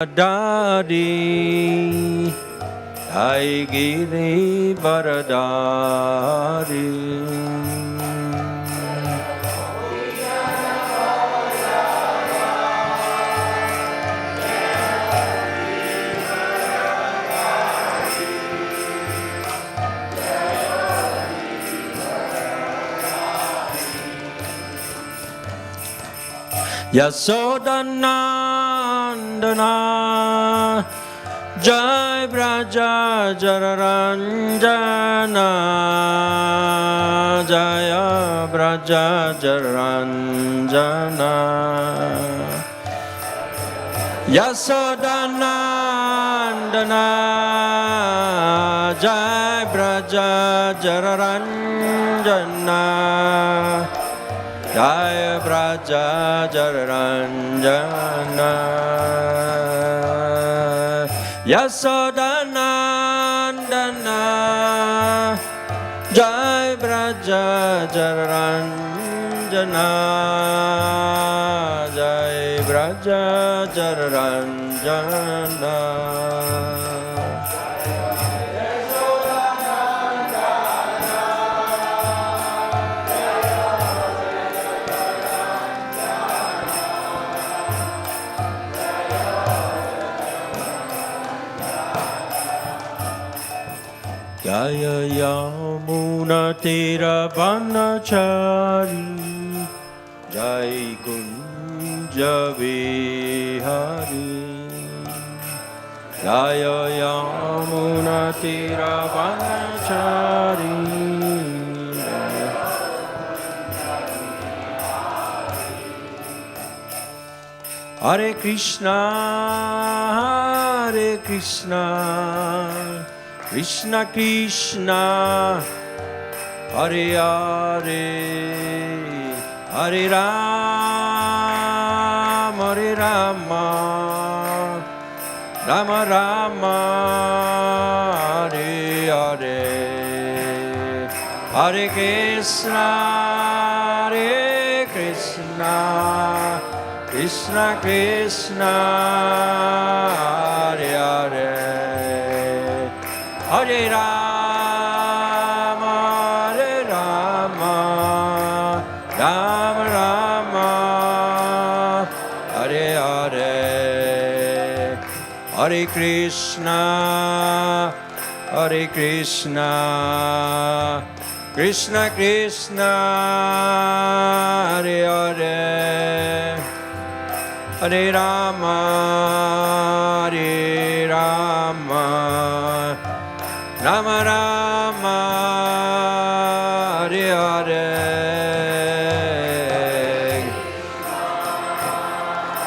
Daddy, I give thee Baradari. Yasodhanandana Jai Braja Jararanjana Jaya Braja Jararanjana Yasodhanandana Jai Braja Jararanjana Jaya Braja Jararanjana Yasodhanandana Jaya Braja Jararanjana Jaya Braja Jararanjana Jaya Yamuna Tira Vanachari Jai Kunja Vihari Jaya Yamuna Tira Vanachari Hare Krishna Hare Krishna Krishna Krishna Hare Hare Hare Rama Hare Rama Rama Rama Hare Hare Hare Krishna Hare Krishna Krishna Krishna Hare Hare Hare Rama, Hare Rama, Rama Rama, Hare Hare, Hare Krishna, Hare Krishna, Krishna Krishna, Hare Hare, Hare Rama, Hare Rama. Rama Rama Hare Hare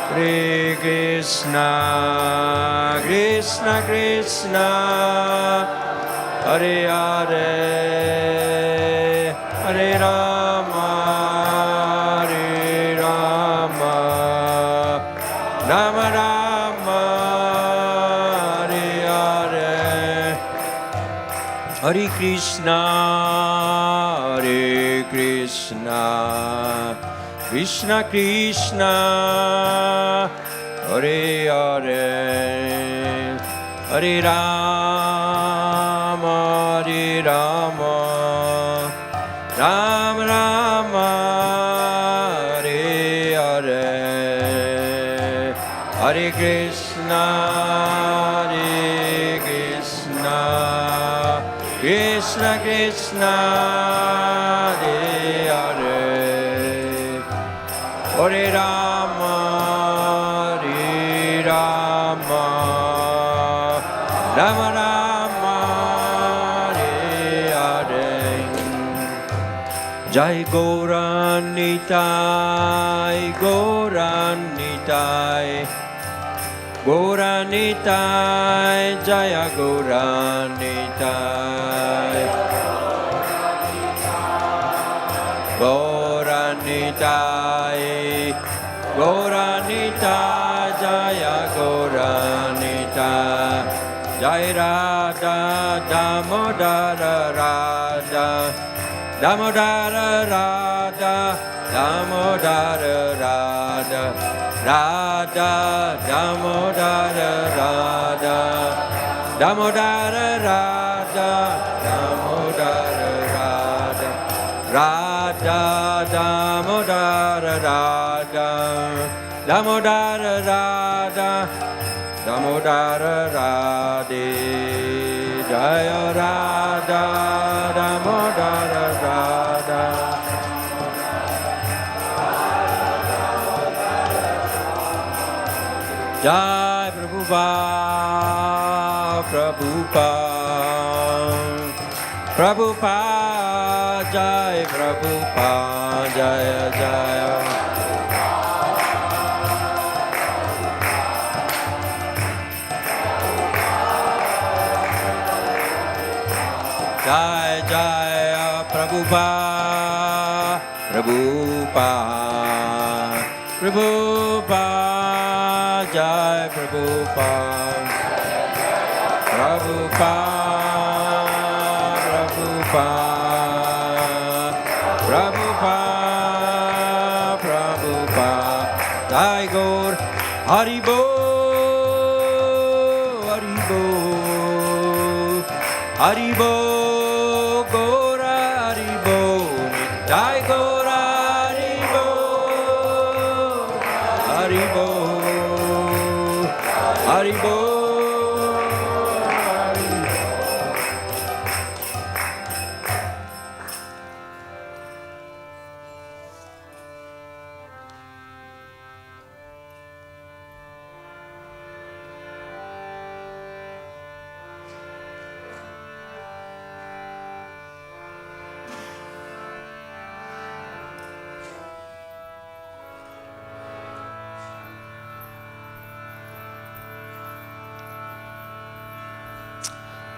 Hare Krishna Krishna Krishna Hare Hare Hare Rama Hare Rama Rama Rama Hare Krishna, Hare Krishna, Krishna Krishna, Hare Hare, Hare Rama, Hare Rama, Rama Rama, Hare Hare, Hare Krishna, Hare Krishna. Krishna Krishna Hare Hare Hare Rama Hare Rama Rama Rama Hare Hare Jai Gauranitai Gauranitai Gauranitai Jaya Gauranitai Gauranitai Gauranitai Jaya Gauranitai Jai Radha Damodara Radha Damodara Radha Damodara Radha Radha Damodara Radha Damodara Radha Damodara Radha Radha Damodara Radha Damodara Radha Damodara Radhe Jaya Radha Damodara Radha Jai Prabhupada, Prabhupada, Prabhupada, Jai Prabhupada, Jaya Jaya. Jai Jaya Prabhupada, Prabhupada, Prabhupada, Jai Prabhupada, Prabhupada, Prabhupada, Prabhupada, Prabhupada, Jai Gaur, Haribo, Haribo, Haribo. Jai Gora Haribo, Haribo, Haribo,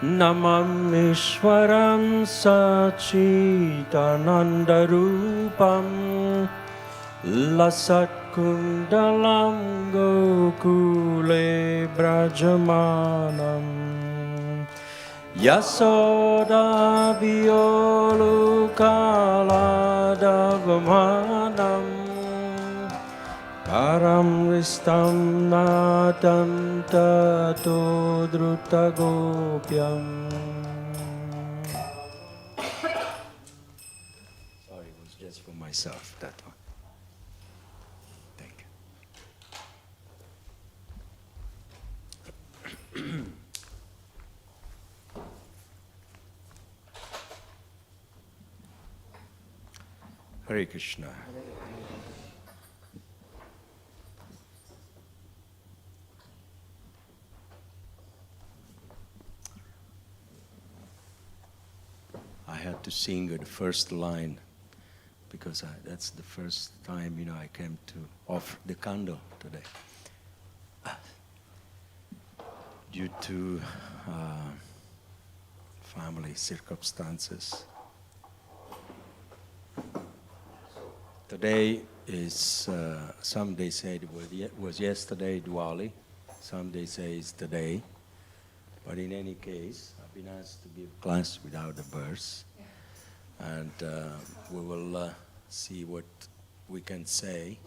Namamishwaram Sachidanandarupam Lasatkundalam Gokule Brajamanam Yasoda Violukala Param Ristam Natam Tato Drutagopyam. Sorry, it was just for myself, that one. Thank you. Hare Krishna. I had to sing the first line because that's the first time, I came to offer the candle today. Due to family circumstances. Today is, some they say it was yesterday Diwali, some they say it's today. But in any case, I've been asked to give class without a verse. And we will see what we can say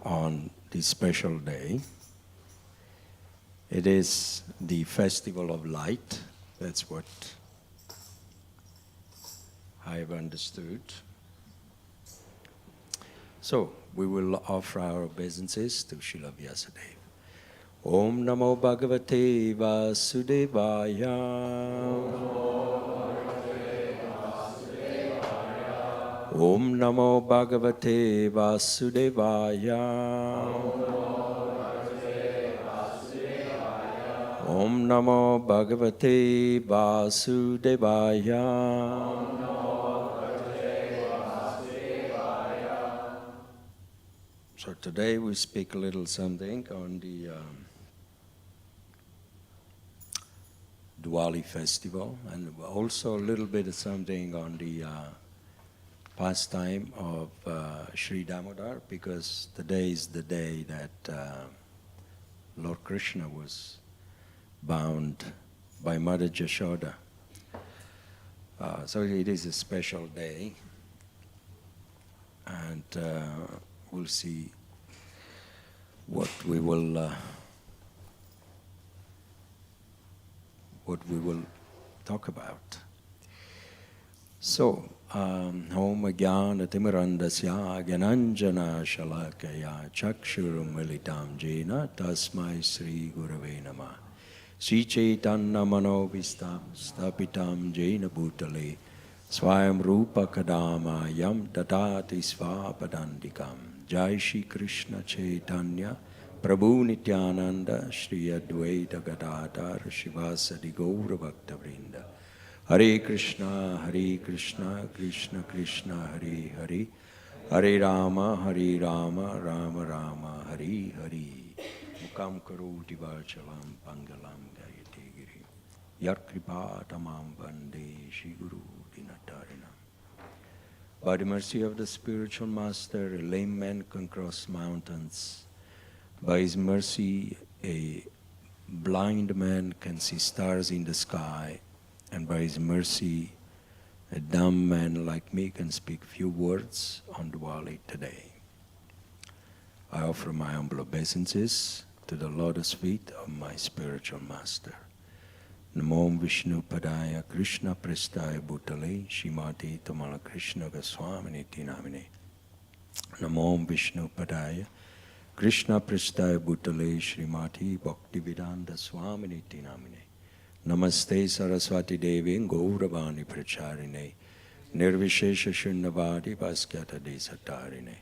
on this special day. It is the Festival of Light. That's what I've understood. So, we will offer our obeisances to Srila Vyasadeva. Om Namo Bhagavate Vasudevaya. Om Namo Bhagavate Vasudevaya. Om Namo Bhagavate Vasudevaya. So today we speak a little something on the Diwali festival, and also a little bit of something on the pastime of Sri Damodar, because today is the day that Lord Krishna was bound by Mother Jashoda. So it is a special day, and we'll see what we will talk about. So, Om Jnana Timirandasya Gyananjana Shalakaya Chakshurum Militam Jena Tasmai Sri Gurave Namah Sri Chaitanya Manovistam Stapitam Jena Bhutale Swayam Rupa Kadama Yam Tatati Svapadandikam Jai Shri Krishna Chaitanya Prabhu Nityananda Shri Advaita Gadadhar Shivasadi Gaura Bhaktavrinda Hare Krishna, Krishna Krishna, Hare Hare, Hare Rama, Rama Rama, Hare Hare. Mukam karoti vachalam pangalam gayate giri. Yat kripa tamam bande Shri Guru Dinatarinam. By the mercy of the spiritual master, a lame man can cross mountains. By his mercy, a blind man can see stars in the sky. And by his mercy, a dumb man like me can speak few words on Diwali today. I offer my humble obeisances to the lotus feet of my spiritual master. Namo Vishnu Padaya Krishna Prestaya Bhutale Shrimati Tamala Krishna Goswamini Namine. Namo Vishnu Padaya Krishna Prestaya Bhutale Shrimati Bhaktivedanta Swamini Namine. Namaste Saraswati Devi Gauravani Pracharine Nirvishesha Shunnavadi Pasyata Desatarine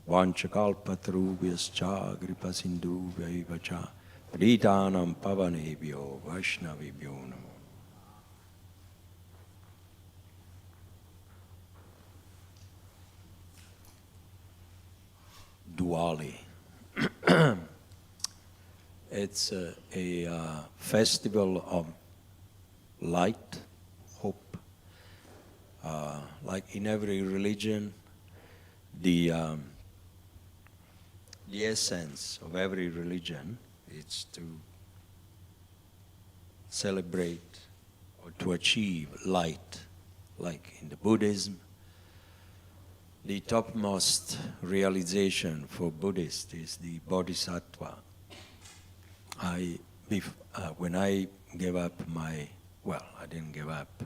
Vanchakalpatrubhyascha Gripasindu Vaivacha Pritanam Pavanebhyo Vaishnavibhyo Namo. Diwali. It's a festival of light, hope. Like in every religion, the essence of every religion is to celebrate or to achieve light. Like in the Buddhism, the topmost realization for Buddhists is the Bodhisattva. When I gave up I didn't give up.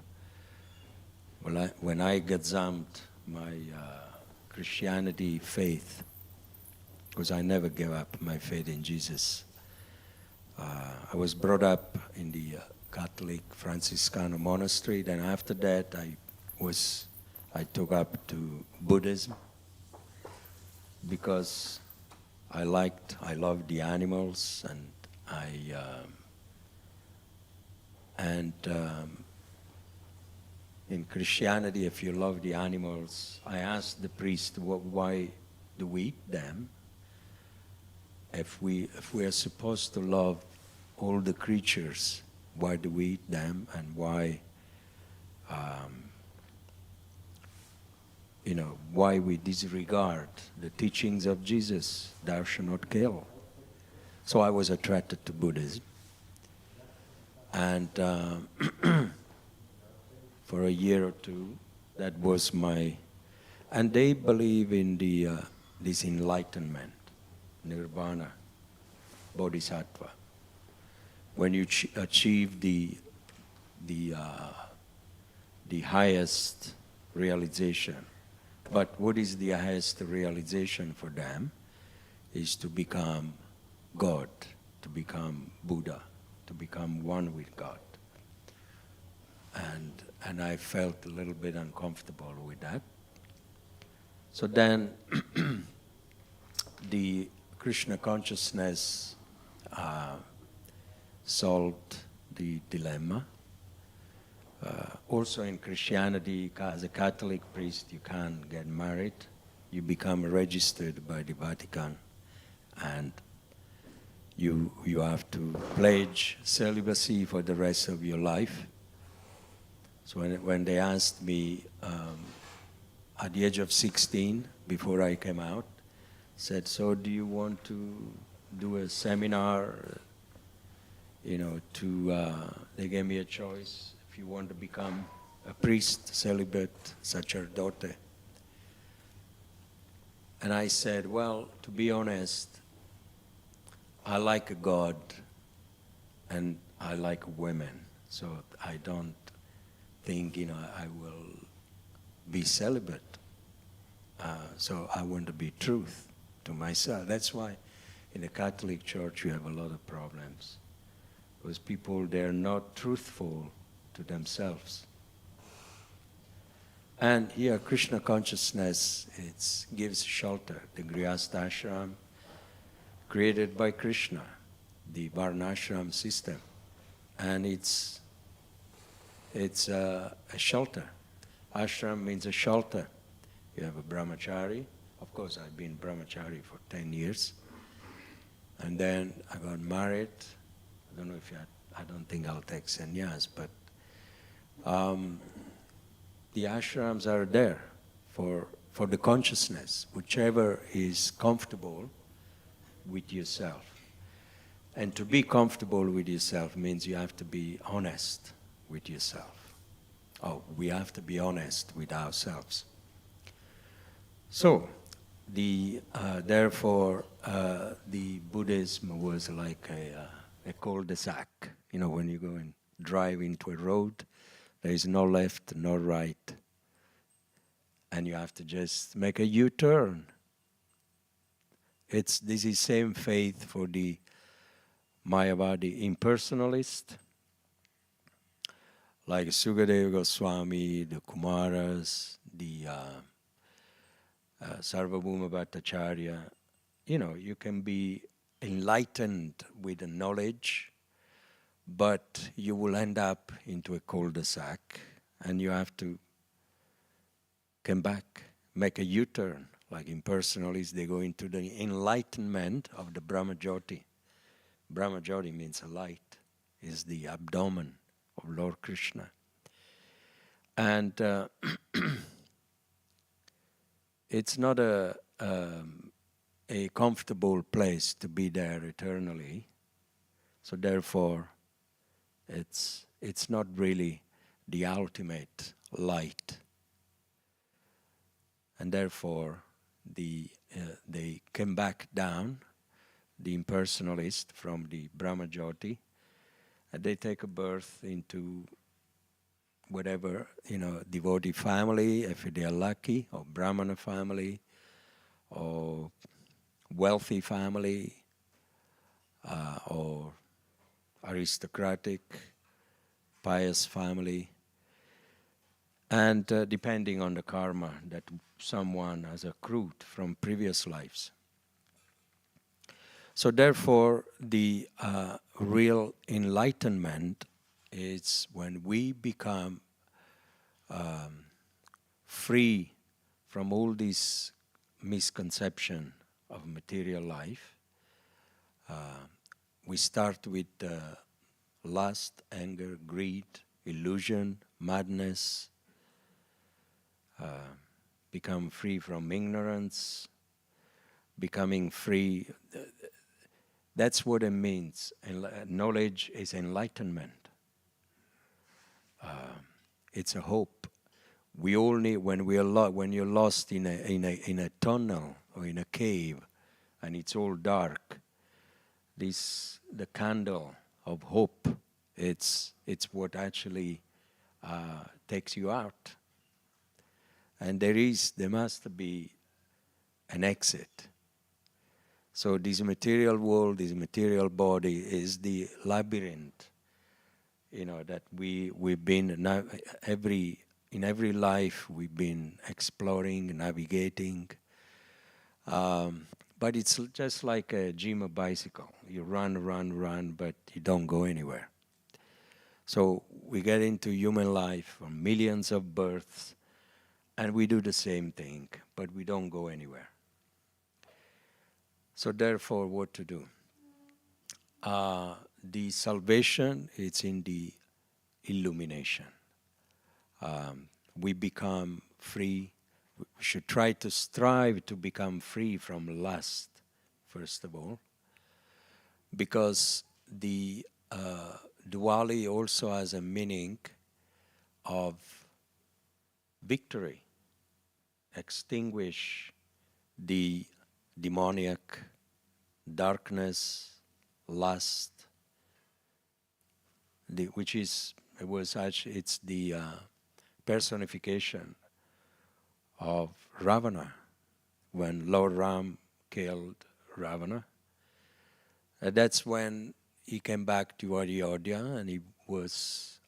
When I gazumped my Christianity faith, because I never gave up my faith in Jesus. I was brought up in the Catholic Franciscan monastery. Then after that, I took up to Buddhism because I loved the animals, and in Christianity, if you love the animals, I asked the priest, why do we eat them? If we are supposed to love all the creatures, why do we eat them? And why we disregard the teachings of Jesus, thou shalt not kill. So I was attracted to Buddhism. And for a year or two, that was and they believe in this enlightenment, nirvana, bodhisattva. When you achieve the highest realization. But what is the highest realization for them is to become God, to become Buddha, to become one with God. And I felt a little bit uncomfortable with that. So then the Krishna consciousness solved the dilemma. Also in Christianity, as a Catholic priest, you can't get married. You become registered by the Vatican, and you have to pledge celibacy for the rest of your life. So when they asked me at the age of 16, before I came out, said, so do you want to do a seminar, they gave me a choice, if you want to become a priest, celibate, sacerdote. And I said, well, to be honest, I like God and I like women, so I don't think, I will be celibate. So I want to be truth to myself. That's why in the Catholic Church you have a lot of problems. Because people, they're not truthful to themselves. And here Krishna consciousness, it gives shelter. The Grihastha ashram created by Krishna, the Varnashram system. And it's a shelter. Ashram means a shelter. You have a brahmachari. Of course, I've been brahmachari for 10 years. And then I got married. I don't know if I don't think I'll take sannyas, but the ashrams are there for the consciousness, whichever is comfortable with yourself. And to be comfortable with yourself means you have to be honest with yourself. Oh, we have to be honest with ourselves. So, therefore, the Buddhism was like a cul-de-sac. When you go and drive into a road, there is no left, no right, and you have to just make a U-turn. This is same faith for the Mayavadi impersonalist, like Sukadeva Goswami, the Kumaras, the Sarvabhauma Bhattacharya. You can be enlightened with the knowledge, but you will end up into a cul-de-sac, and you have to come back, make a U-turn. Like impersonalists, they go into the enlightenment of the Brahmajyoti. Brahmajyoti means a light, is the abdomen of Lord Krishna. And it's not a comfortable place to be there eternally. So therefore, it's not really the ultimate light. And therefore, they came back down, the impersonalist from the Brahmajyoti, and they take a birth into whatever, devotee family, if they are lucky, or Brahmana family, or wealthy family, or aristocratic, pious family, and depending on the karma that someone has accrued from previous lives. So therefore, the real enlightenment is when we become free from all this misconception of material life. We start with lust, anger, greed, illusion, madness, become free from ignorance, becoming free. That's what it means. Knowledge is enlightenment. It's a hope. We all need, when you're lost in a tunnel or in a cave, and it's all dark, the candle of hope, it's what actually takes you out. And there must be an exit. So this material world, this material body is the labyrinth, that we've been in every life we've been exploring, navigating. But it's just like a gym of bicycle. You run, but you don't go anywhere. So we get into human life from millions of births, and we do the same thing, but we don't go anywhere. So therefore, what to do? The salvation is in the illumination. We become free. We should try to strive to become free from lust, first of all, because the Diwali also has a meaning of victory, extinguish the demoniac darkness lust, which is, it's the personification of Ravana. When Lord Ram killed Ravana, that's when he came back to Ayodhya and he was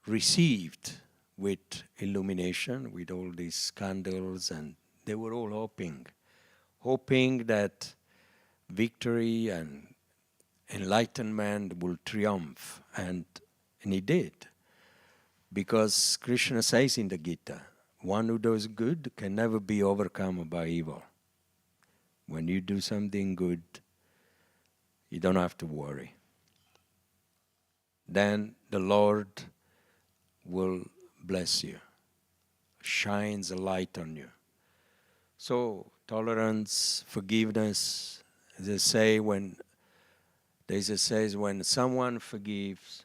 received with illumination, with all these candles, and they were all hoping that victory and enlightenment will triumph, and he did. Because Krishna says in the Gita, one who does good can never be overcome by evil. When you do something good, you don't have to worry. Then the Lord will bless you, shines a light on you. So tolerance, forgiveness, they say when someone forgives,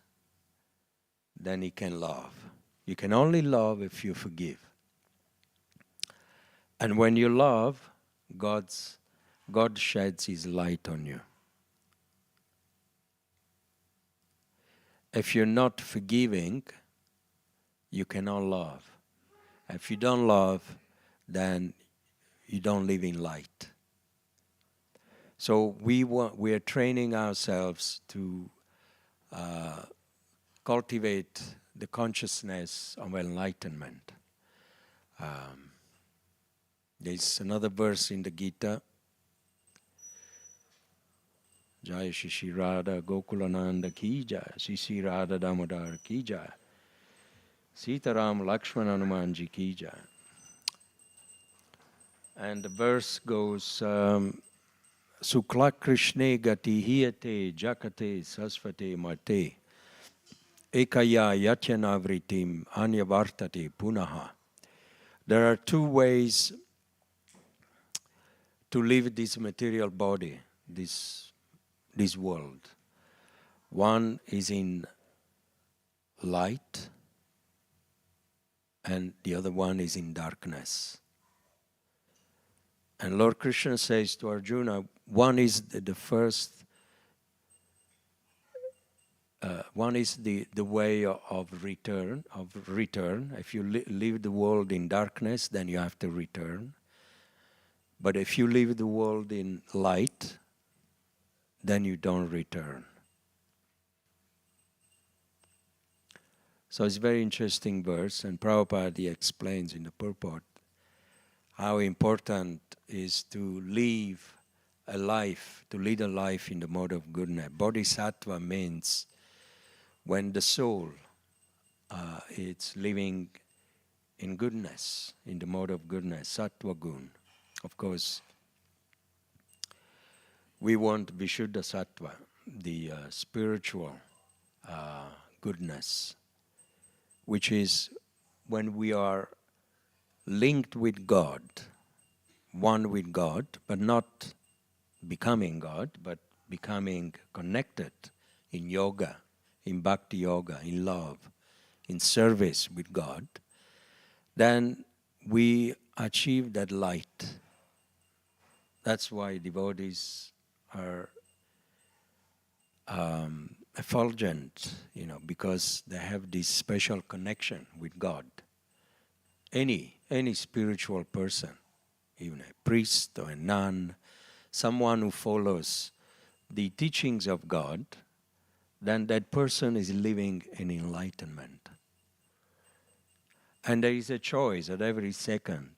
then he can love. You can only love if you forgive. And when you love, God sheds his light on you. If you're not forgiving, you cannot love. If you don't love, then you don't live in light. So we are training ourselves to cultivate the consciousness of enlightenment. There's another verse in the Gita, Jai Shri Radha Gokulananda Ki Jai, Shri Radha Damodar Ki Jai, Sitaram Lakshman Hanumanji Ki Jai. And the verse goes, Sukla Krishne Gati Hiyate Jakate Sasvate Mate Ekaya Yatyanavritim Anyavartate Punaha. There are two ways to live this material body, this world. One is in light, and the other one is in darkness. And Lord Krishna says to Arjuna, one is the first, one is the way of return. If you leave the world in darkness, then you have to return. But if you leave the world in light, then you don't return. So it's a very interesting verse, and Prabhupada explains in the purport how important is to live a life, to lead a life in the mode of goodness. Bodhisattva means when the soul it's living in goodness, in the mode of goodness, sattva gun. Of course, we want Vishuddha sattva, the spiritual goodness, which is when we are linked with God, one with God, but not becoming God, but becoming connected in yoga, in bhakti yoga, in love, in service with God, then we achieve that light. That's why devotees are effulgent, because they have this special connection with God. Any spiritual person, even a priest or a nun, someone who follows the teachings of God, then that person is living in enlightenment. And there is a choice at every second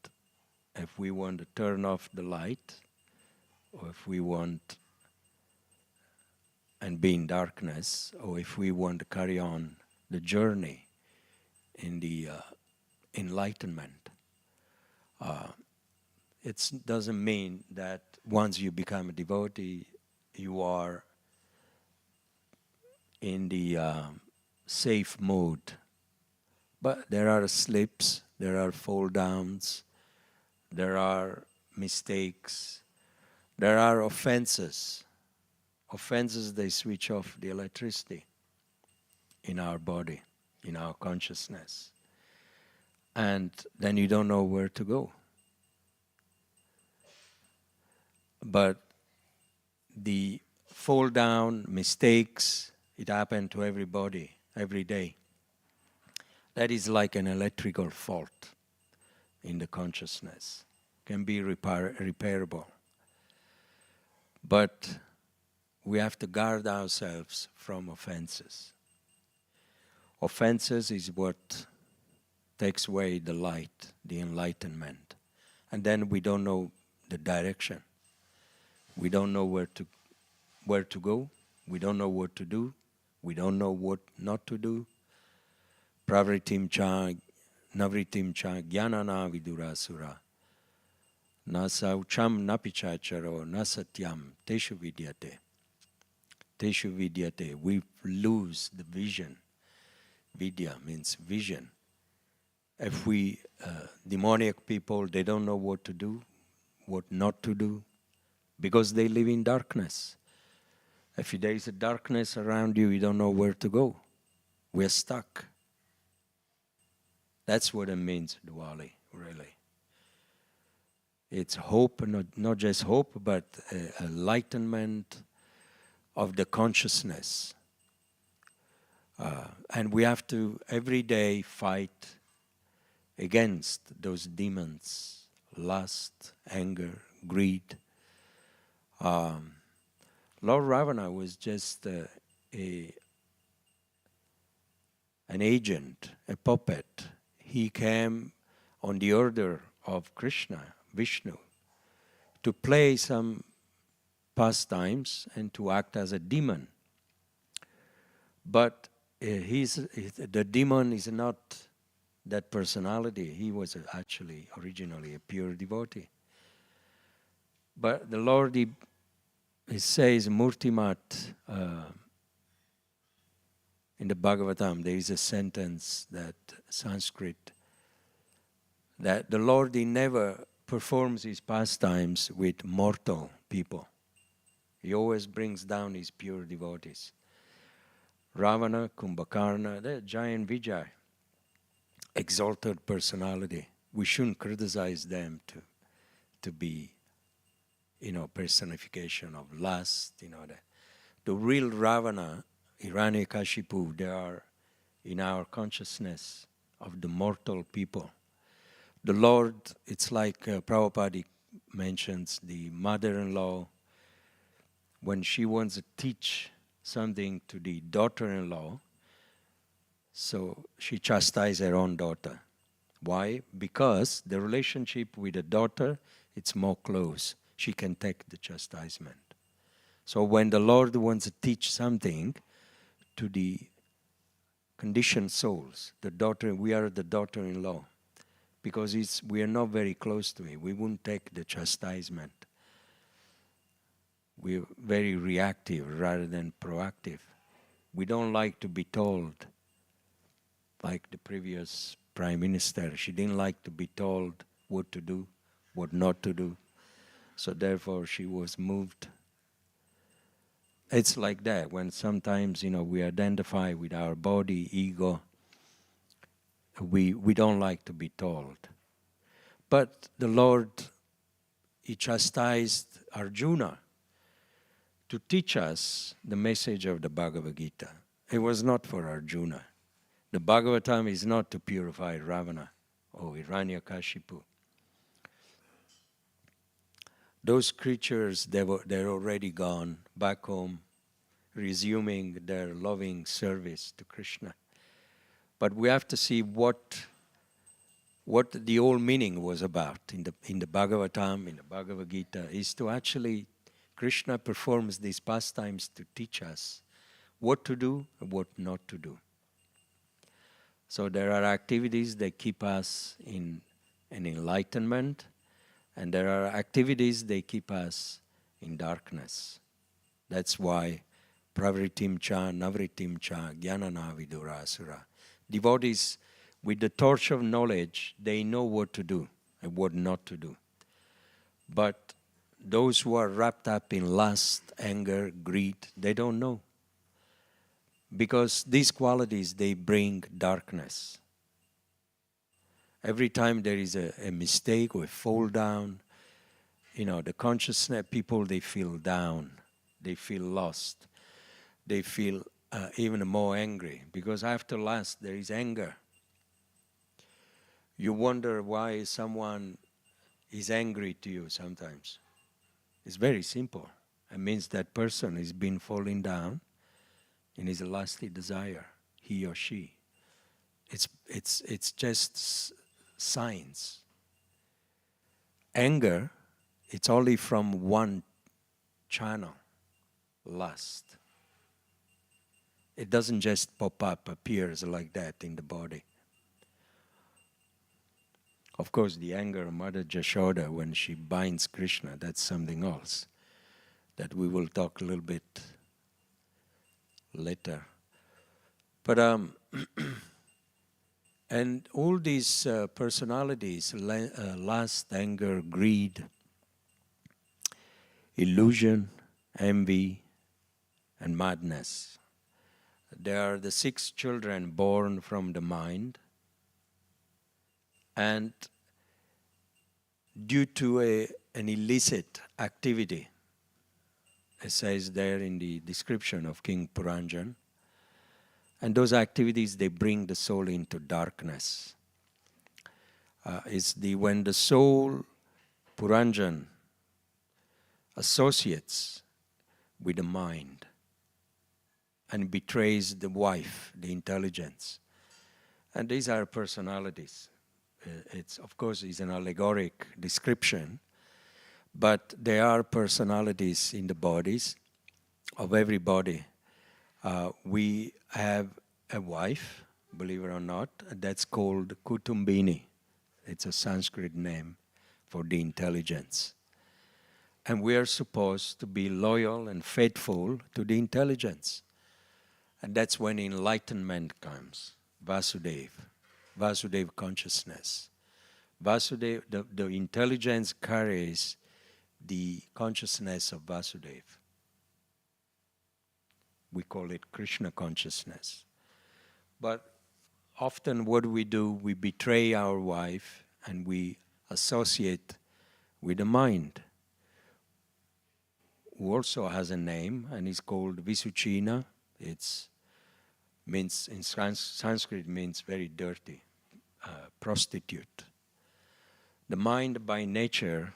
if we want to turn off the light or if we want and be in darkness, or if we want to carry on the journey in the enlightenment. It doesn't mean that once you become a devotee, you are in the safe mode. But there are slips, there are fall downs, there are mistakes, there are offenses. Offenses, they switch off the electricity in our body, in our consciousness. And then you don't know where to go. But the fall down, mistakes, it happens to everybody every day. That is like an electrical fault in the consciousness. Can be repairable. But we have to guard ourselves from offenses. Offenses is what takes away the light, the enlightenment. And then we don't know the direction. We don't know where to go. We don't know what to do. We don't know what not to do. Pravritim cha, navritim cha, jnanana vidurasura. Nasaucham napichacharo, nasatyam, teshu vidyate. Teshu vidyate. We lose the vision. Vidya means vision. If we, demoniac people, they don't know what to do, what not to do, because they live in darkness. If there is a darkness around you, you don't know where to go. We're stuck. That's what it means, Diwali, really. It's hope, not just hope, but enlightenment of the consciousness. And we have to every day fight against those demons, lust, anger, greed. Lord Ravana was just an agent, a puppet. He came on the order of Krishna, Vishnu, to play some pastimes and to act as a demon. But the demon is not that personality. He was actually originally a pure devotee. But the Lord, he says, Murtimat, in the Bhagavatam, there is a sentence that Sanskrit, that the Lord, he never performs his pastimes with mortal people. He always brings down his pure devotees. Ravana, Kumbhakarna, the giant Vijay, exalted personality. We shouldn't criticize them to be, personification of lust, The real Ravana, Hiranyakashipu, they are in our consciousness of the mortal people. The Lord, it's like Prabhupada mentions the mother-in-law, when she wants to teach something to the daughter-in-law, so she chastises her own daughter. Why? Because the relationship with the daughter, it's more close. She can take the chastisement. So when the Lord wants to teach something to the conditioned souls, the daughter, we are the daughter-in-law, because we are not very close to it. We won't take the chastisement. We're very reactive rather than proactive. We don't like to be told, like the previous Prime Minister. She didn't like to be told what to do, what not to do. So therefore she was moved. It's like that when sometimes, we identify with our body, ego. We don't like to be told. But the Lord, he chastised Arjuna to teach us the message of the Bhagavad Gita. It was not for Arjuna. The Bhagavatam is not to purify Ravana or Hiranyakashipu. Those creatures, they're already gone back home, resuming their loving service to Krishna. But we have to see what the whole meaning was about in the Bhagavatam, in the Bhagavad Gita, is to actually, Krishna performs these pastimes to teach us what to do and what not to do. So there are activities that keep us in an enlightenment, and there are activities that keep us in darkness. That's why pravritim cha, navritim cha, jnanana vidurasura. Devotees with the torch of knowledge, they know what to do and what not to do. But those who are wrapped up in lust, anger, greed, they don't know. Because these qualities, they bring darkness. Every time there is a mistake or a fall down, the consciousness, people, they feel down. they feel lost, they feel even more angry, because after lust there is anger. You wonder why someone is angry to you sometimes. It's very simple. It means that person has been falling down in his lusty desire, he or she. It's just signs. Anger, it's only from one channel, lust. It doesn't just pop up, appears like that in the body. Of course, the anger of Mother Jashoda when she binds Krishna, that's something else that we will talk a little bit later. But and all these personalities, lust, anger, greed, illusion, envy, and madness, they are the 6 children born from the mind, and due to an illicit activity, it says there in the description of King Puranjan, and those activities, they bring the soul into darkness. It's when the soul, Puranjan, associates with the mind and betrays the wife, the intelligence. And these are personalities. It's, of course, is an allegoric description, but there are personalities in the bodies of everybody. We have a wife, believe it or not, that's called Kutumbini. It's a Sanskrit name for the intelligence. And we are supposed to be loyal and faithful to the intelligence. And that's when enlightenment comes, Vasudeva consciousness. Vasudeva, the intelligence carries the consciousness of Vasudeva. We call it Krishna consciousness. But often what we do, we betray our wife and we associate with the mind, who also has a name and is called Visuchina. It means, in Sanskrit, means very dirty, prostitute. The mind by nature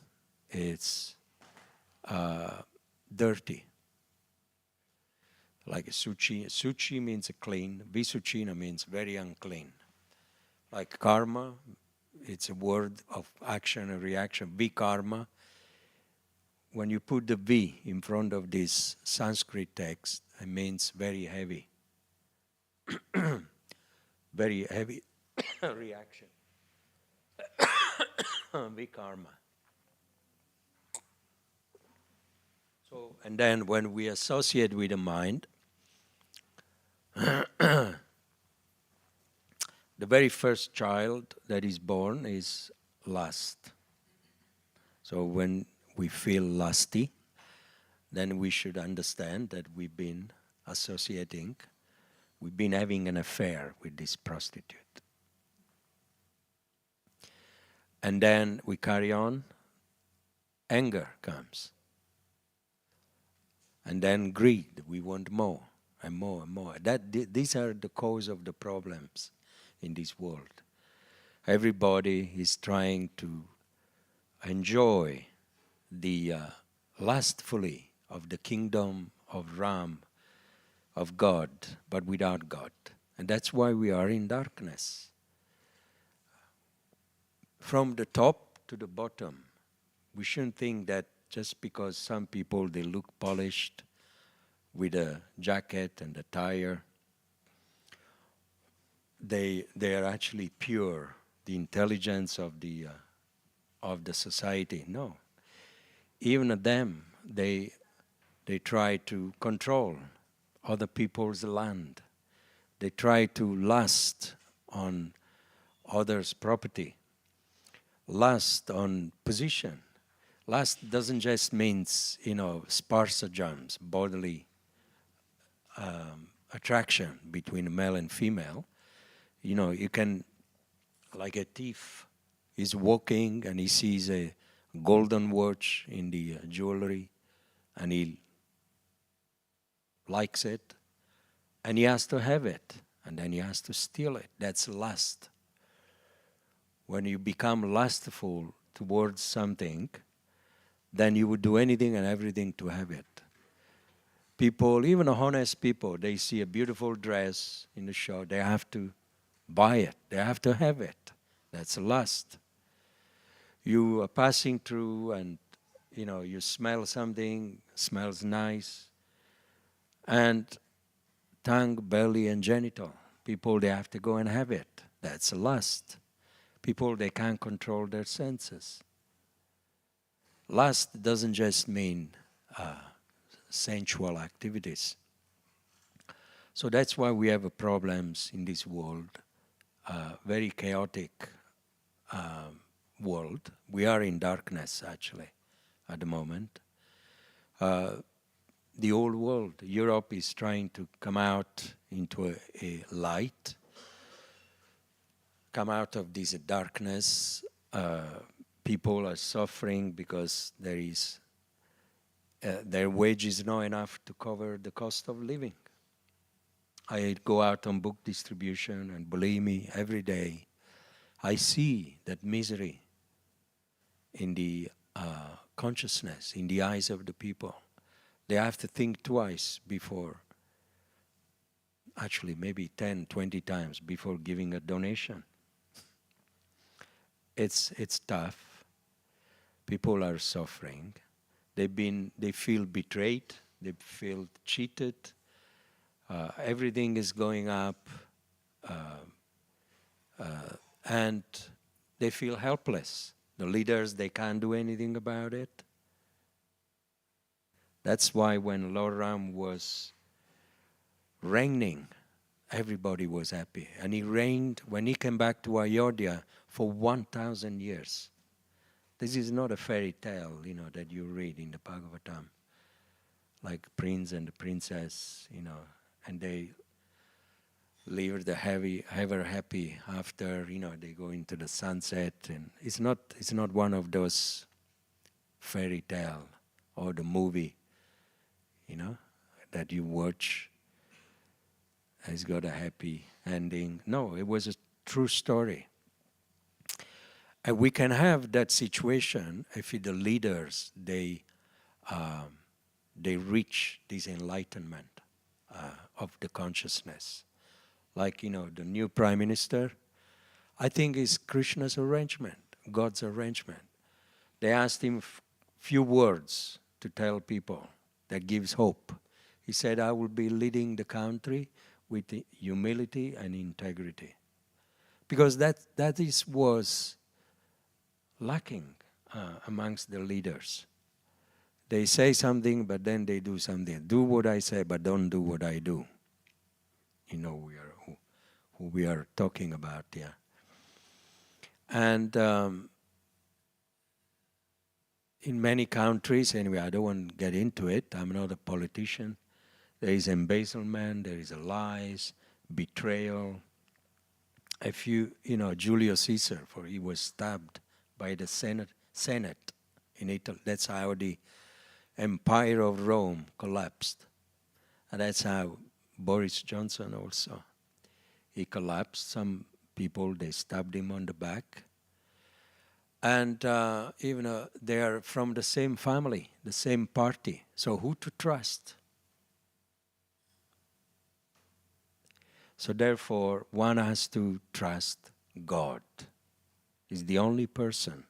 is dirty. Like a suchi. Suchi means clean. Visuchina means very unclean. Like karma, it's a word of action and reaction. Vikarma. When you put the V in front of this Sanskrit text, it means very heavy. Very heavy reaction. Vikarma. So, and then when we associate with the mind, the very first child that is born is lust. So when we feel lusty, then we should understand that we've been associating, we've been having an affair with this prostitute. And then we carry on, anger comes. And then greed, we want more and more and more. These are the cause of the problems in this world. Everybody is trying to enjoy the lustfully of the kingdom of Ram, of God, but without God. And that's why we are in darkness. From the top to the bottom, we shouldn't think that just because some people, they look polished with a jacket and a tire, they are actually pure, the intelligence of the society. No. Even them, they try to control other people's land. They try to lust on others' property, lust on position. Lust doesn't just mean, sparsagens, bodily attraction between male and female. You can, like a thief, is walking and he sees a golden watch in the jewelry, and he likes it, and he has to have it, and then he has to steal it. That's lust. When you become lustful towards something, then you would do anything and everything to have it. People, even honest people, they see a beautiful dress in the show, they have to buy it, they have to have it. That's lust. You are passing through and you smell something, smells nice, and tongue, belly, and genital. People, they have to go and have it. That's lust. People, they can't control their senses. Lust doesn't just mean sensual activities. So that's why we have problems in this world, very chaotic world. We are in darkness, actually, at the moment. The old world, Europe is trying to come out into a light, come out of this darkness. People are suffering because their wage is not enough to cover the cost of living. I go out on book distribution, and believe me, every day I see that misery in the consciousness, in the eyes of the people. They have to think twice before, actually maybe 10, 20 times before giving a donation. It's tough. People are suffering. They feel betrayed. They feel cheated. Everything is going up, and they feel helpless. The leaders, they can't do anything about it. That's why when Lord Ram was reigning, everybody was happy. And he reigned, when he came back to Ayodhya, for 1,000 years. This is not a fairy tale, that you read in the Bhagavatam, like prince and the princess, and they live the ever happy after, they go into the sunset. And it's not one of those fairy tale or the movie, that you watch. It's got a happy ending. No, it was a true story. And we can have that situation if the leaders, they reach this enlightenment of the consciousness. Like, the new prime minister, I think is Krishna's arrangement, God's arrangement. They asked him few words to tell people that gives hope. He said, I will be leading the country with humility and integrity. Because that was lacking amongst the leaders. They say something, but then they do something. Do what I say, but don't do what I do. Who we are talking about here. And in many countries, anyway, I don't want to get into it. I'm not a politician. There is embezzlement, there is lies, betrayal. If Julius Caesar, for he was stabbed by the Senate in Italy. That's how the Empire of Rome collapsed. And that's how Boris Johnson also. He collapsed. Some people, they stabbed him on the back. And even they are from the same family, the same party. So who to trust? So therefore, one has to trust God. He's the only person.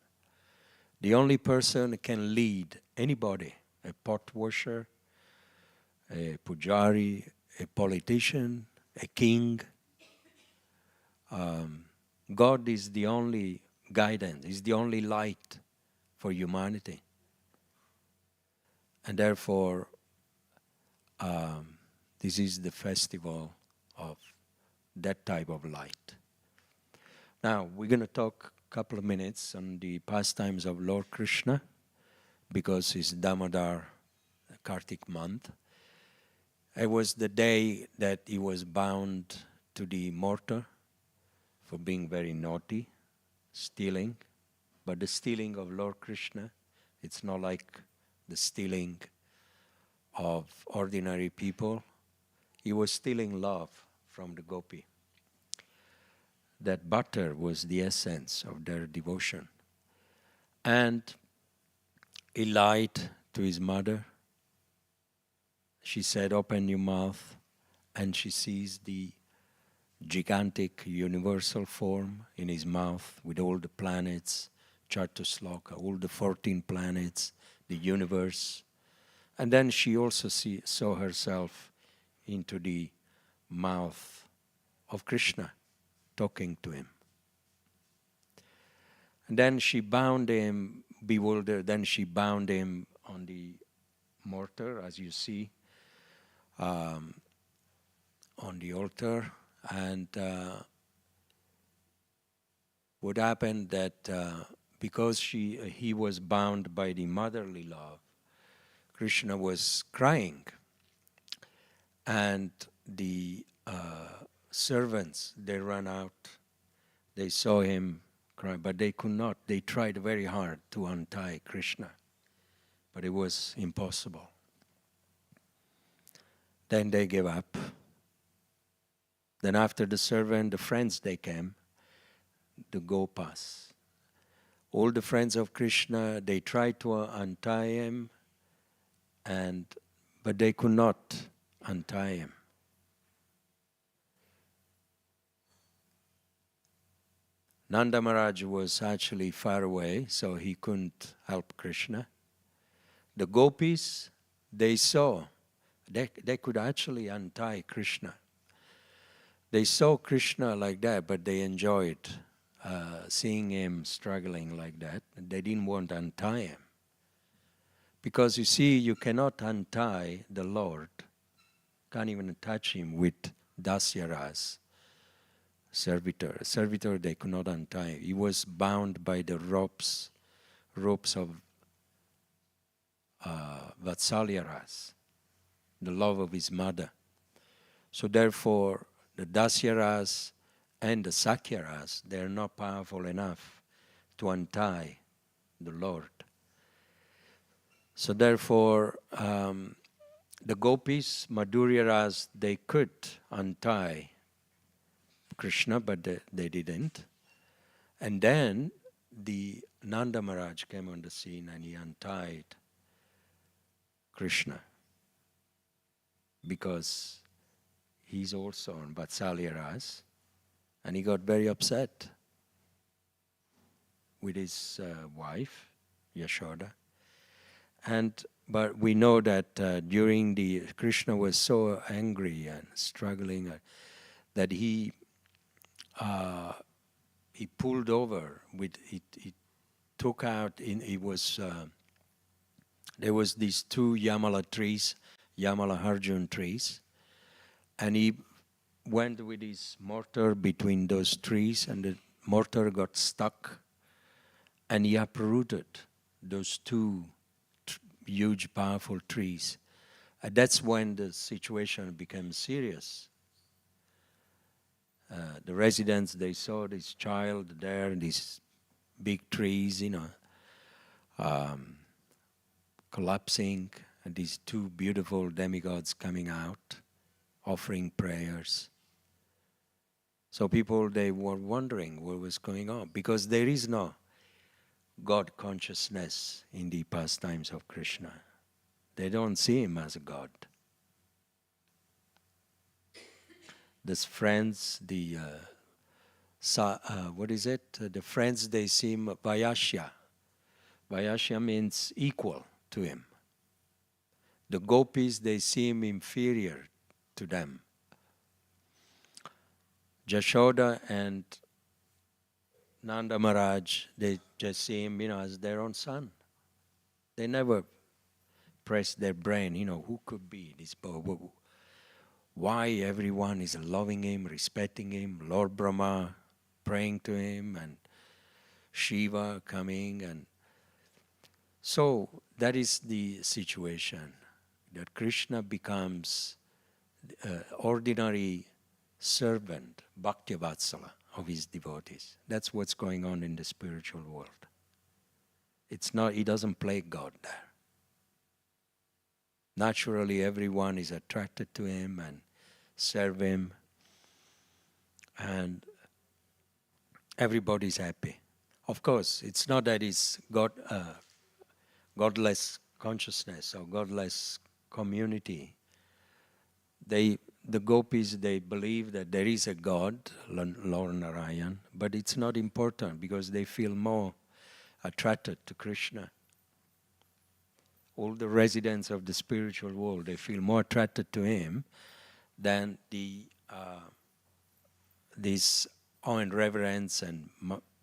The only person can lead anybody, a pot washer, a pujari, a politician, a king. God is the only guidance, is the only light for humanity. And therefore, this is the festival of that type of light. Now, we're going to talk a couple of minutes on the pastimes of Lord Krishna, because it's Damodar, Kartik month. It was the day that he was bound to the mortar for being very naughty, stealing. But the stealing of Lord Krishna, it's not like the stealing of ordinary people. He was stealing love from the gopi. That butter was the essence of their devotion. And he lied to his mother. She said, "Open your mouth," and she sees the gigantic universal form in his mouth with all the planets, Chatusloka, all the 14 planets, the universe. And then she also saw herself into the mouth of Krishna, talking to him. And then she bound him, bewildered, then she bound him on the mortar, as you see, on the altar. And what happened that because he was bound by the motherly love, Krishna was crying. And the servants, they ran out. They saw him cry, but they could not. They tried very hard to untie Krishna, but it was impossible. Then they gave up. Then after the servant, the friends, they came, the Gopas. All the friends of Krishna, they tried to untie him, but they could not untie him. Nanda Maharaj was actually far away, so he couldn't help Krishna. The gopis, they saw, they could actually untie Krishna. They saw Krishna like that, but they enjoyed seeing him struggling like that. They didn't want to untie him. Because you see, you cannot untie the Lord, can't even touch him with Dasyaras. Servitor, they could not untie. He was bound by the ropes of Vatsalyaras, the love of his mother. So therefore, the Dasyaras and the Sakyaras, they are not powerful enough to untie the Lord. So therefore, the gopis, Madhuryaras, they could untie Krishna, but they didn't. And then the Nanda Maharaj came on the scene and he untied Krishna because he's also on Vatsalya Ras, and he got very upset with his wife, Yashoda. But we know that during Krishna was so angry and struggling that he pulled over he took out there was these two Yamala trees, Yamala Arjun trees, and he went with his mortar between those trees, and the mortar got stuck, and he uprooted those two huge, powerful trees. And that's when the situation became serious. The residents, they saw this child there, these big trees, collapsing, and these two beautiful demigods coming out, offering prayers. So people, they were wondering what was going on, because there is no God consciousness in the pastimes of Krishna. They don't see him as a God. These friends, the friends, they see him Vayashya. Vayashya means equal to him. The gopis, they see him inferior to them. Jashoda and Nanda Maharaj, they just see him, as their own son. They never press their brain, who could be this boy? Why everyone is loving him, respecting him, Lord Brahma praying to him, and Shiva coming. And so that is the situation, that Krishna becomes ordinary servant, Bhaktivatsala, of his devotees. That's what's going on in the spiritual world. It's not, he doesn't play God there. Naturally, everyone is attracted to him and serve him, and everybody's happy. Of course, it's not that it's godless consciousness or godless community. The gopis, they believe that there is a God, Lord Narayan, but it's not important because they feel more attracted to Krishna. All the residents of the spiritual world, they feel more attracted to him than this awe and reverence and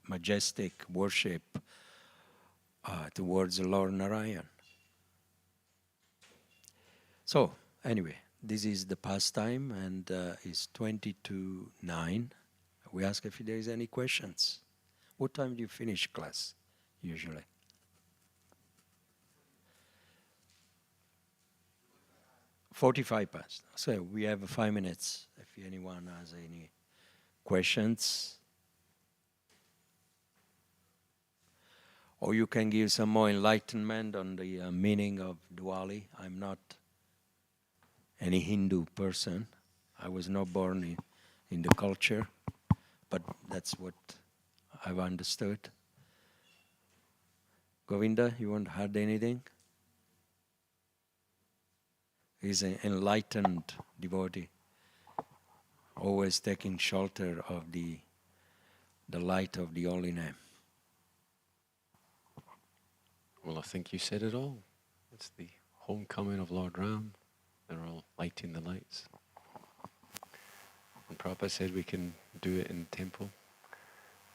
majestic worship towards Lord Narayan. So, anyway, this is the pastime, and it's 20 to 9. We ask if there is any questions. What time do you finish class, usually? 45 past. So we have 5 minutes if anyone has any questions. Or you can give some more enlightenment on the meaning of Diwali. I'm not any Hindu person. I was not born in the culture, but that's what I've understood. Govinda, you want to add anything? He's an enlightened devotee, always taking shelter of the light of the holy name. Well, I think you said it all. It's the homecoming of Lord Ram. They're all lighting the lights. And Prabhupada said we can do it in the temple.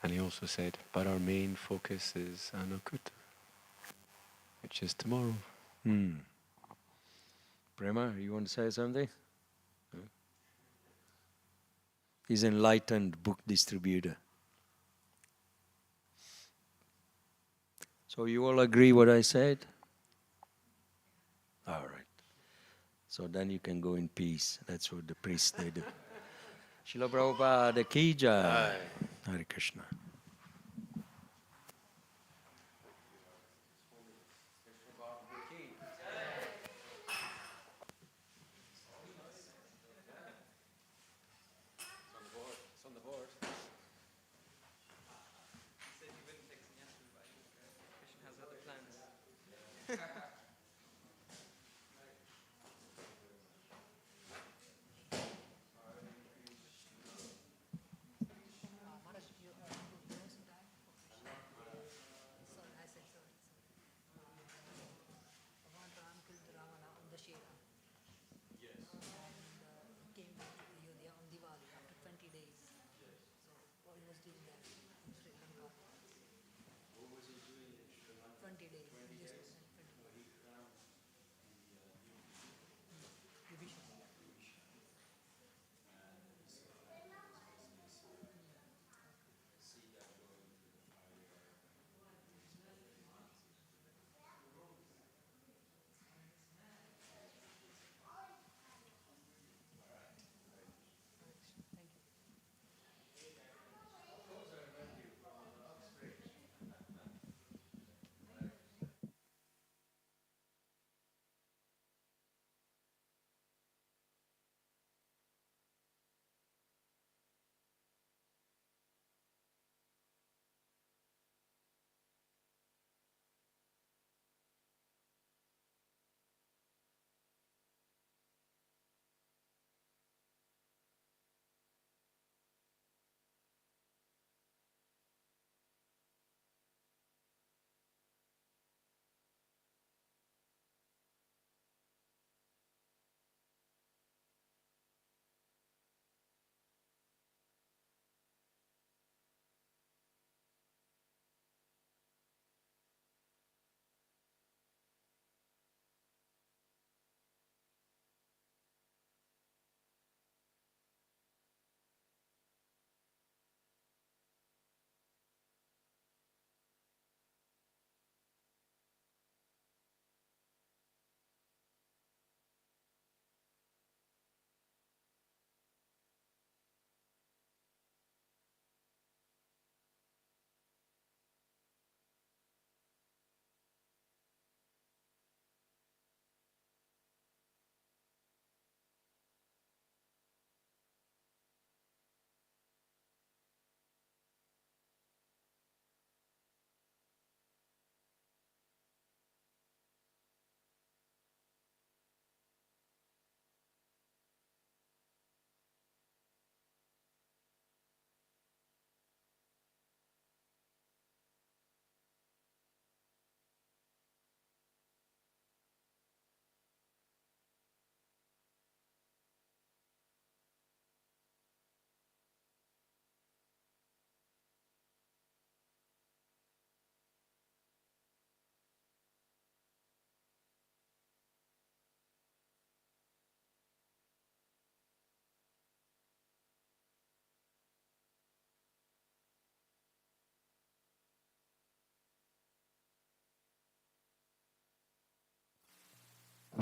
And he also said, but our main focus is Anakuta, which is tomorrow. Prema, you want to say something? He's an enlightened book distributor. So you all agree what I said? All right. So then you can go in peace. That's what the priests, they do. Srila Prabhupada ki jai. Hare Krishna.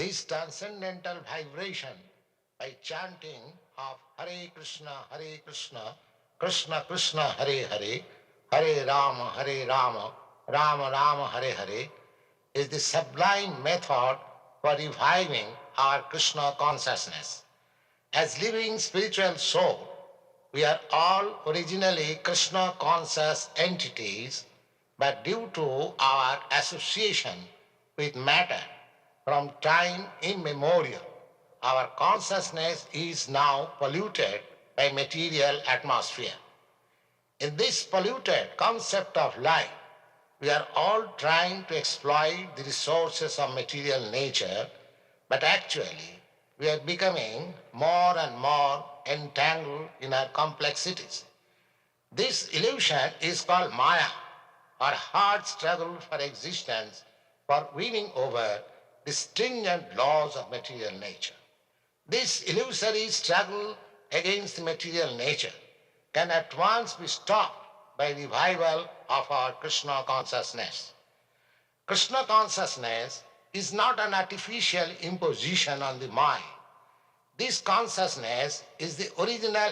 this transcendental vibration by chanting of Hare Krishna, Krishna Krishna, Hare Hare, Hare Rama, Rama Rama, Hare Hare, is the sublime method for reviving our Krishna consciousness. As living spiritual soul, we are all originally Krishna conscious entities, but due to our association with matter from time immemorial, our consciousness is now polluted by material atmosphere. In this polluted concept of life, we are all trying to exploit the resources of material nature, but actually we are becoming more and more entangled in our complexities. This illusion is called Maya, or hard struggle for existence, for winning over the stringent laws of material nature. This illusory struggle against the material nature can at once be stopped by revival of our Krishna consciousness. Krishna consciousness is not an artificial imposition on the mind. This consciousness is the original.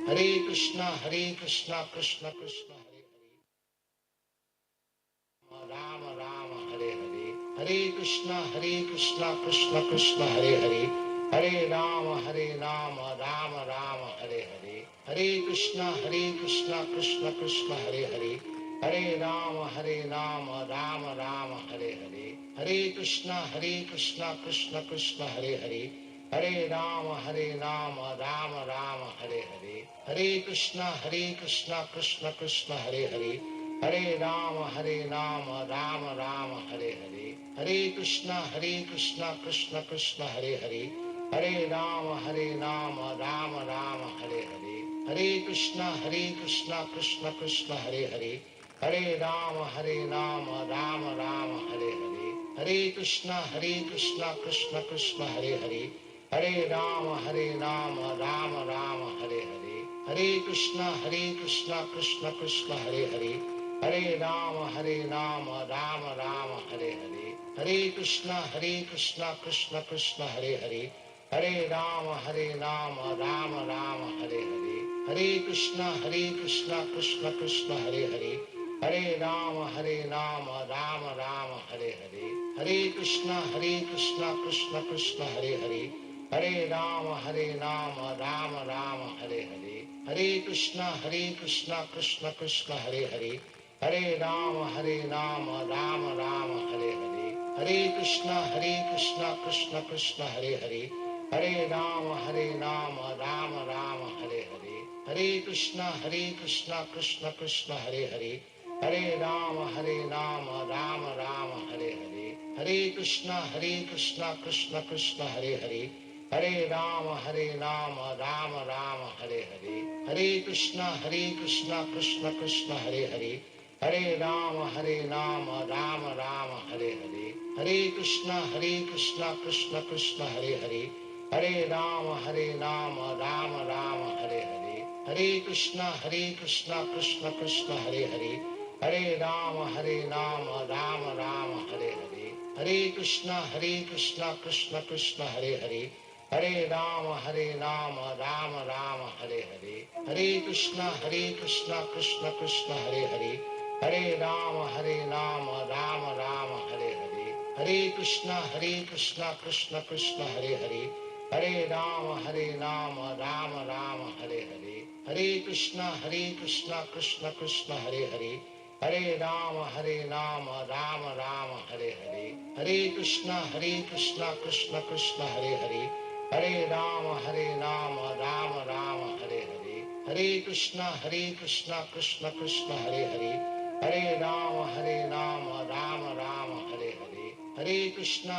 Hare Krishna, Krishna Krishna, Hare Hare, Rama Rama, Hare Hare, Hare Krishna, Krishna Krishna, Hare Hare, Hare Rama, Rama Rama, Hare Hare, Hare Krishna, Krishna Krishna, Hare Hare, Hare Rama, Rama Rama, Hare Hare, Hare Krishna, Krishna Krishna, Hare Hare, Hare Rama, Rama Rama, Hare Hare, Hare Krishna, Krishna Krishna, Hare Hare, Hare Rama, Rama Rama, Hare Hare, Hare Krishna, Krishna Krishna, Hare Hare, Hare Rama, Rama Rama, Hare Hare, Hare Krishna, Krishna Krishna, Hare Hare, Hare Rama, Rama Rama, Hare Hare, Hare Krishna, Krishna Krishna, Hare Hare, Hare Rama, Rama Rama, Hare Hare, Hare Krishna, Krishna Krishna, Hare Hare, Hare Rama, Rama Rama, Hare Hare, Hare Krishna, Krishna Krishna, Hare Hare, Hare Rama, Rama Rama, Hare Hare, Hare Krishna, Krishna Krishna, Hare Hare, Hare Rama, Rama Rama, Hare Hare, Hare Krishna, Krishna Krishna, Hare Hare, Hare Rama, Rama Rama, Hare Hare, Hare Krishna, Krishna Krishna, Hare Hare, Hare Rama, Rama Rama, Hare Hare, Hare Krishna, Krishna Krishna, Hare Hare, Hare Rama, Rama Rama, Hare Hare, Hare Krishna, Krishna Krishna, Hare Hare, Hare Rama, Rama Rama, Hare Hare, Hare Krishna, Krishna Krishna, Hare Hare, Hare Rama, Rama Rama, Hare Hare, Hare Krishna, Krishna Krishna, Hare Hare, Hare Rama, Rama Rama, Hare Hare, Hare Krishna, Krishna Krishna, Hare Hare, Hare Rama, Rama Rama, Hare Hare, Hare Krishna, Krishna Krishna, Hare Hare, Hare Rama, Rama Rama, Hare Hare, Hare Krishna, Krishna Krishna, Hare Hare, Hare Rama, Rama Rama, Hare Hare, Hare Krishna, Krishna Krishna, Hare Hare, Hare Rama, Rama Rama, Hare Hare, Hare Krishna, Krishna Krishna, Hare Hare, Hare Rama, Rama Rama, Hare Hare, Hare Krishna, Krishna Krishna, Hare Hare, Hare Rama, Rama Rama, Hare Hare, Hare Krishna, Krishna Krishna, Hare Hare, Hare Rama, Rama Rama, Hare Hare, Hare Krishna, Krishna Krishna, Hare Hare, Hare Rama, Rama Rama, Hare Hare, Hare Krishna,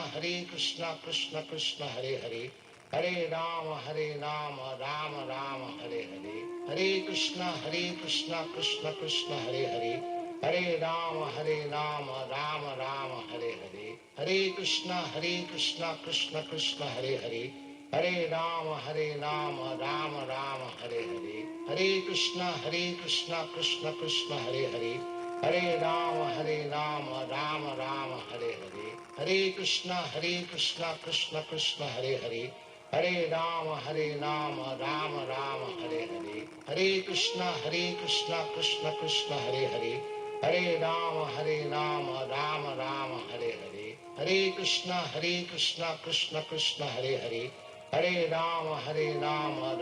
Krishna Krishna, Hare Hare, Hare Rama, Rama Rama, Hare Hare, Hare Krishna, Krishna Krishna, Hare Hare, Hare Rama, Rama Rama, Hare Hare, Hare Krishna, Krishna Krishna, Hare Hare, Hare Rama, Rama Rama, Hare Hare. Hare Krishna, Krishna Krishna, Hare Hare. Hare Rama, Rama Rama, Hare Hare. Hare Krishna, Krishna Krishna, Hare Hare. Hare Rama, Rama Rama, Hare Hare. Hare Krishna, Krishna Krishna, Hare Hare. Hare Rama, Rama Rama, Hare Hare. Hare Krishna, Krishna Krishna, Hare Hare. Hare Rama, Rama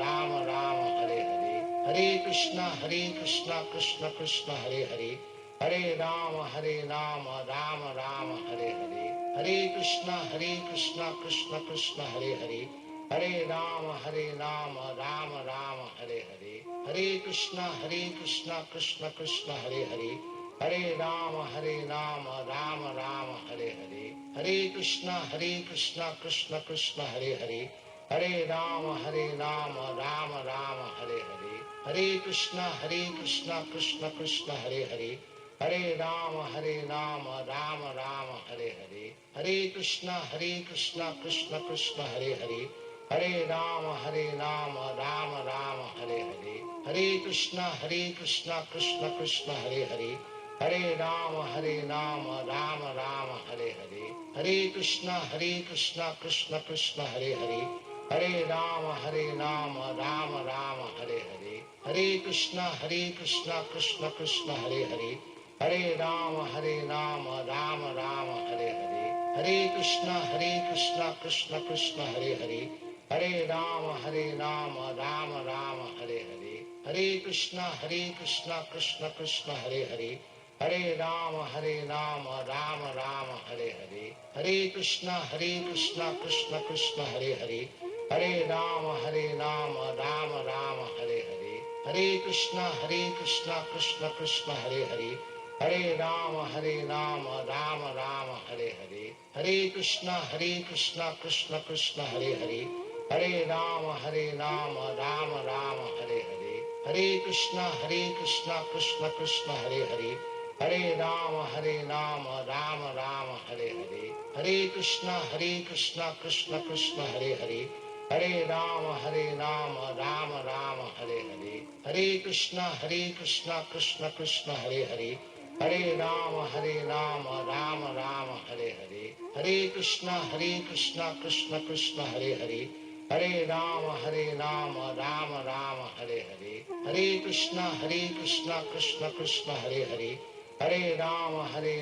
Rama, Hare Hare. Hare Krishna, Krishna Krishna, Hare Hare. Hare Rama, Rama Rama, Hare Hare. Hare Krishna, Krishna Krishna, Hare Hare. Hare Rama, Rama Rama, Hare Hare. Hare Krishna, Krishna Krishna, Hare Hare. Hare Rama, Rama Rama, Hare Hare. Hare Krishna, Krishna Krishna, Hare Hare. Hare Rama, Rama Rama, Hare Hare. Hare Krishna, Krishna Krishna, Hare Hare. Hare Rama, Rama Rama, Hare Hare. Hare Krishna, Krishna Krishna, Hare Hare. Hare Rama, Rama Rama, Hare Hare. Hare Krishna, Krishna Krishna, Hare Hare. Hare Rama, Rama Rama, Hare Hare. Hare Krishna, Krishna Krishna, Hare Hare. Hare Rama, Rama Rama, Hare Hare. Hare Krishna, Krishna Krishna, Hare Hare. Hare Rama, Rama Rama, Hare Hare. Hare Krishna, Krishna Krishna, Hare Hare. Hare Rama, Rama Rama, Hare Hare. Hare Krishna, Krishna Krishna, Hare Hare. Hare Rama, Rama Rama, Hare Hare. Hare Krishna, Krishna Krishna, Hare Hare. Hare Rama, Rama Rama, Hare Hare. Hare Krishna, Krishna Krishna, Hare Hare. Hare Rama, Rama Rama, Hare Hare. Hare Krishna, Krishna Krishna, Hare Hare. Hare Rama, Rama Rama, Hare Hare. Hare Krishna, Krishna Krishna, Hare Hare. Hare Rama, Rama Rama, Hare Hare. Hare Krishna, Krishna Krishna, Hare Hare. Hare Rama, Rama Rama, Hare Hare. Hare Krishna, Krishna Krishna, Hare Hare. Hare Rama, Rama Rama, Hare Hare. Hare Krishna, Krishna Krishna, Hare Hare. Hare Rama, Rama Rama, Hare Hare. Hare Krishna, Krishna Krishna, Hare Hare. Hare Rama, Rama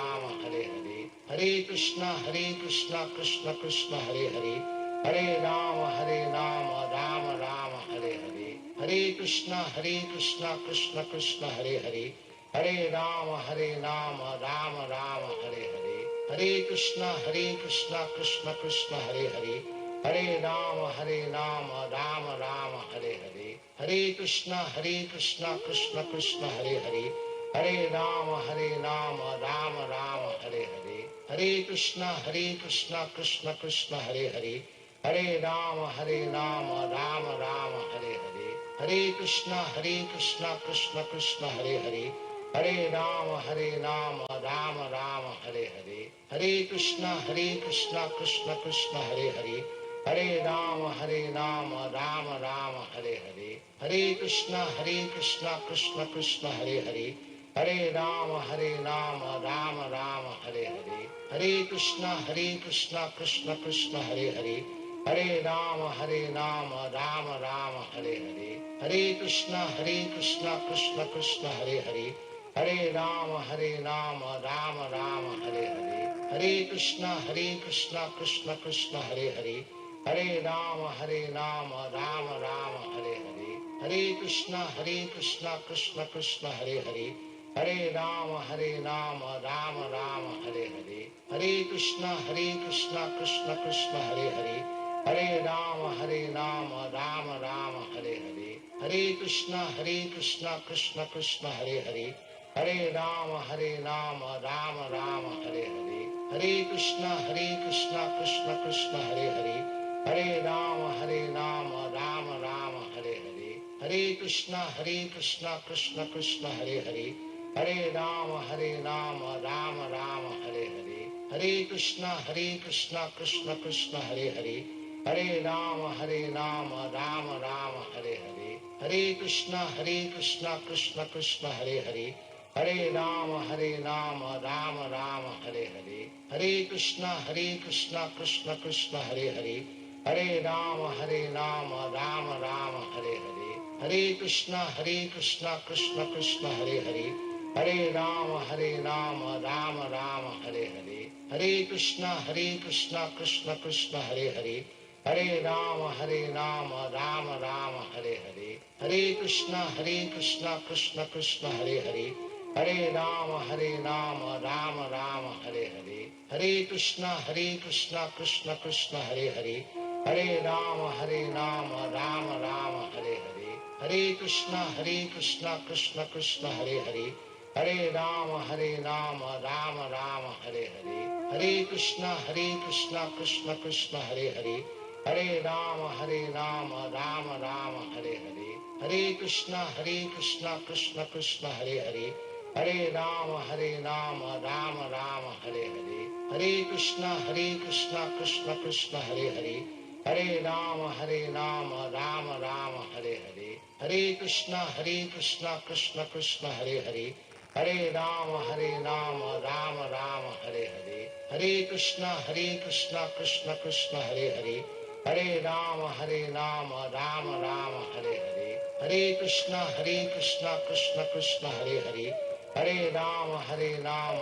Rama, Hare Hare. Hare Krishna, Krishna Krishna, Hare Hare. Hare Rama, Rama Rama, Hare Hare. Hare Krishna, Krishna Krishna, Hare Hare. Hare Rama, Rama Rama, Hare Hare. Hare Krishna, Krishna Krishna, Hare Hare. Hare Rama, Rama Rama, Hare Hare. Hare Krishna, Krishna Krishna, Hare Hare. Hare Rama, Rama Rama, Hare Hare. Hare Krishna, Krishna Krishna, Hare Hare. Hare Rama, Rama Rama, Hare Hare. Hare Krishna, Krishna Krishna, Hare Hare. Hare Rama, Rama Rama, Hare Hare. Hare Krishna, Krishna Krishna, Hare Hare. Hare Rama, Rama Rama, Hare Hare. Hare Krishna, Krishna Krishna, Hare Hare. Hare Rama, Rama Rama, Hare Hare. Hare Krishna, Krishna Krishna, Hare Hare. Hare Rama, Rama Rama, Hare Hare. Hare Krishna, Krishna Krishna, Hare Hare. Hare Rama, Rama Rama, Hare Hare. Hare Krishna, Krishna Krishna, Hare Hare. Hare Rama, Rama Rama, Hare Hare. Hare Krishna, Krishna Krishna, Hare Hare. Hare Rama, Rama Rama, Hare Hare. Hare Krishna, Krishna Krishna, Hare Hare. Hare Rama, Rama Rama, Hare Hare. Hare Krishna, Krishna Krishna, Hare Hare. Hare Rama, Rama Rama, Hare Hare. Hare Krishna, Krishna Krishna, Hare Hare. Hare Rama, Rama Rama, Hare Hare. Hare Krishna, Krishna Krishna, Hare Hare. Hare Rama, Rama Rama, Hare Hare. Hare Krishna, Krishna Krishna, Hare Hare. Hare Rama, Rama Rama, Hare Hare. Hare Krishna, Krishna Krishna, Hare Hare. Hare Rama, Rama Rama, Hare Hare. Hare Krishna, Krishna Krishna, Hare Hare. Hare Rama, Rama Rama, Hare Hare. Hare Krishna, Krishna Krishna, Hare Hare. Hare Rama, Rama Rama, Hare Hare. Hare Krishna, Krishna Krishna, Hare Hare. Hare Rama, Rama Rama, Hare Hare. Hare Krishna, Krishna Krishna, Hare Hare. Hare Rama, Rama Rama, Hare Hare. Hare Krishna, Krishna Krishna, Hare Hare. Hare Rama, Rama Rama, Hare Hare. Hare Krishna, Krishna Krishna, Hare Hare. Hare Rama, Rama Rama, Hare Hare. Hare Krishna, Krishna Krishna, Hare Hare. Hare Rama, Rama Rama, Hare Hare. Hare Krishna, Krishna Krishna, Hare Hare. Hare Rama, Rama Rama, Hare Hare. Hare Krishna, Krishna Krishna, Hare Hare. Hare Rama, Rama Rama, Hare Hare. Hare Krishna, Krishna Krishna, Hare Hare. Hare Rama, Rama Rama, Hare Hare. Hare Krishna, Krishna Krishna, Hare Hare. Hare Rama, Rama Rama, Hare Hare. Hare Krishna, Krishna Krishna, Hare Hare. Hare Rama, Rama Rama, Hare Hare. Hare Krishna, Krishna Krishna, Hare Hare. Hare Rama,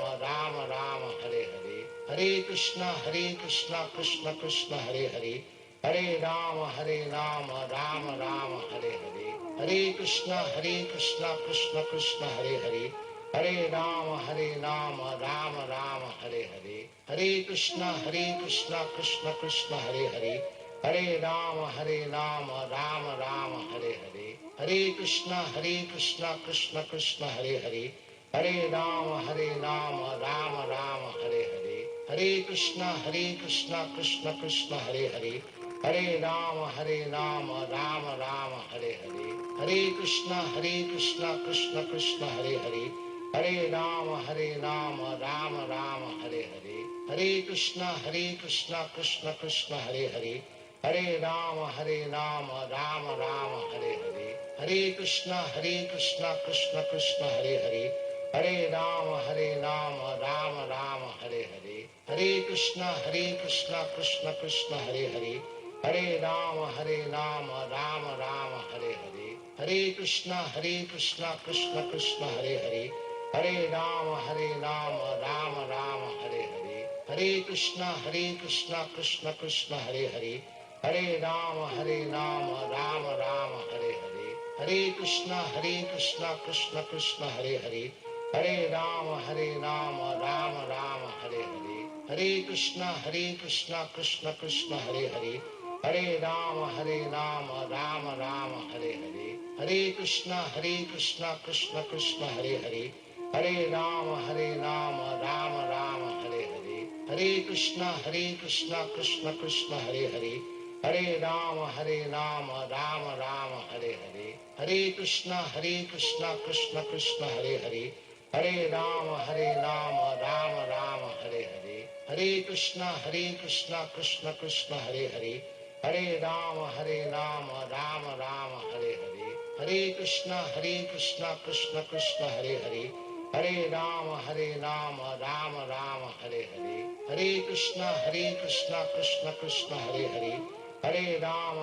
Rama Rama, Hare Hare. Hare Krishna, Krishna Krishna, Hare Hare. Hare Rama, Rama Rama, Hare Hare. Hare Krishna, Krishna Krishna, Hare Hare. Hare Rama, Rama Rama, Hare Hare. Hare Krishna, Krishna Krishna, Hare Hare. Hare Rama, Rama Rama, Hare Hare. Hare Krishna, Krishna Krishna, Hare Hare. Hare Rama, Rama Rama, Hare Hare. Hare Krishna, Krishna Krishna, Hare Hare. Hare Rama, Rama Rama, Hare Hare. Hare Krishna, Krishna Krishna, Hare Hare. Hare Rama, Rama Rama, Hare Hare. Hare Krishna, Krishna Krishna, Hare Hare. Hare Rama, Rama Rama, Hare Hare. Hare Krishna, Krishna Krishna, Hare Hare. Hare Rama, Rama Rama, Hare Hare. Hare Krishna, Krishna Krishna, Hare Hare. Hare Rama, Rama Rama, Hare Hare. Hare Krishna, Krishna Krishna, Hare Hare. Hare Rama, Rama Rama, Hare Hare. Hare Krishna, Krishna Krishna, Hare Hare. Hare Rama, Rama Rama, Hare Hare. Hare Krishna, Krishna Krishna, Hare Hare. Hare Rama, Rama Rama, Hare Hare. Hare Krishna, Krishna Krishna, Hare Hare. Hare Rama, Rama Rama, Hare Hare. Hare Krishna, Krishna Krishna, Hare Hare. Hare Rama, Rama Rama, Hare Hare. Hare Krishna, Krishna Krishna, Hare Hare. Hare Rama, Rama Rama, Hare Hare. Hare Krishna, Krishna Krishna, Hare Hare. Hare Rama, Rama Rama, Hare Hare. Hare Krishna, Krishna Krishna, Hare Hare. Hare Rama, Rama Rama, Hare Hare. Hare Krishna, Krishna Krishna, Hare Hare. Hare Rama,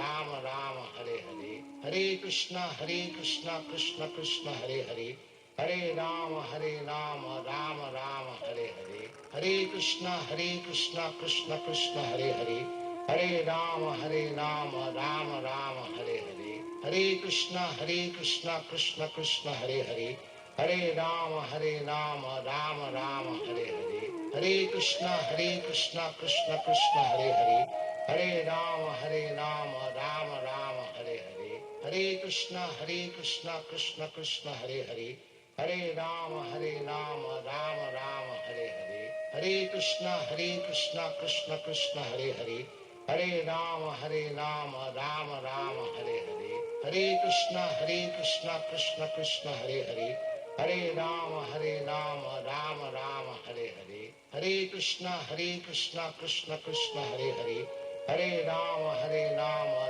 Rama Rama, Hare Hare. Hare Krishna, Krishna Krishna, Hare Hare. Hare Rama, Rama Rama, Hare Hare. Hare Krishna, Krishna Krishna, Hare Hare. Hare Rama, Rama Rama, Hare Hare. Hare Krishna, Krishna Krishna, Hare Hare. Hare Rama, Rama Rama, Hare Hare. Hare Krishna, Krishna Krishna, Hare Hare. Hare Rama, Rama Rama, Hare Hare. Hare Krishna, Krishna Krishna, Hare Hare. Hare Rama, Rama Rama, Hare Hare. Hare Krishna, Krishna Krishna, Hare Hare. Hare Rama, Rama Rama, Hare Hare. Hare Krishna, Krishna Krishna, Hare Hare. Hare Rama, Rama Rama, Hare Hare. Hare Krishna, Krishna Krishna, Hare Hare. Hare Rama, Rama Rama, Hare Hare. Hare Krishna, Krishna Krishna, Hare Hare. Hare Rama,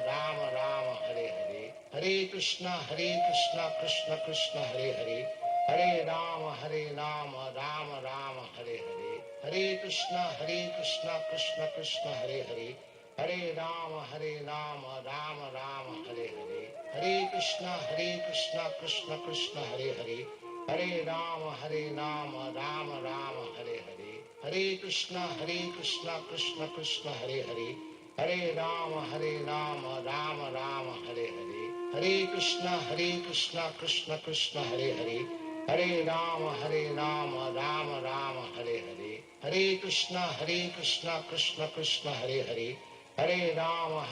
Rama Rama, Hare Hare. Hare Krishna, Krishna Krishna, Hare Hare. Hare Rama, Rama Rama, Hare Hare. Hare Krishna, Krishna Krishna, Hare Hare. Hare Rama, Rama Rama, Hare Hare. Hare Krishna, Krishna Krishna, Hare Hare. Hare Rama, Rama Rama, Hare Hare. Hare Krishna, Krishna Krishna, Hare Hare. Hare Rama, Rama Rama, Hare Hare. Hare Krishna, Krishna Krishna, Hare Hare. Hare Rama, Rama Rama, Hare Hare. Hare Krishna, Krishna Krishna, Hare Hare. Hare Rama,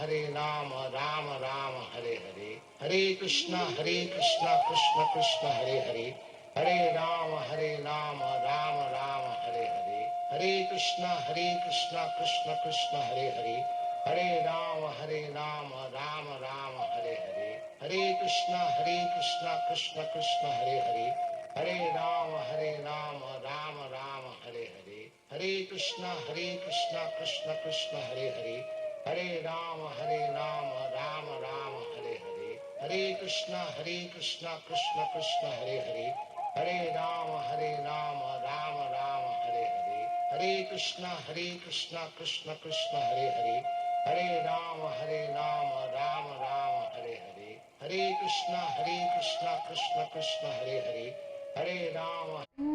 Rama Rama, Hare Hare. Hare Krishna, Krishna Krishna, Hare Hare. Hare Rama, Rama Rama, Hare Hare. Hare Krishna, Krishna Krishna, Hare Hare. Hare Rama, Rama Rama, Hare Hare. Hare Krishna, Krishna Krishna, Hare Hare. Hare Rama, Rama Rama, Hare Hare. Hare Krishna, Krishna Krishna, Hare Hare. Hare Rama, Rama Rama, Hare Hare. Hare Krishna, Krishna Krishna, Hare Hare. Hare Rama, Rama Rama, Hare Hare. Hare Krishna, Krishna Krishna, Hare Hare. Hare Rama, Rama Rama, Hare Hare. Hare Krishna, Krishna Krishna, Hare Hare. Hare Rama.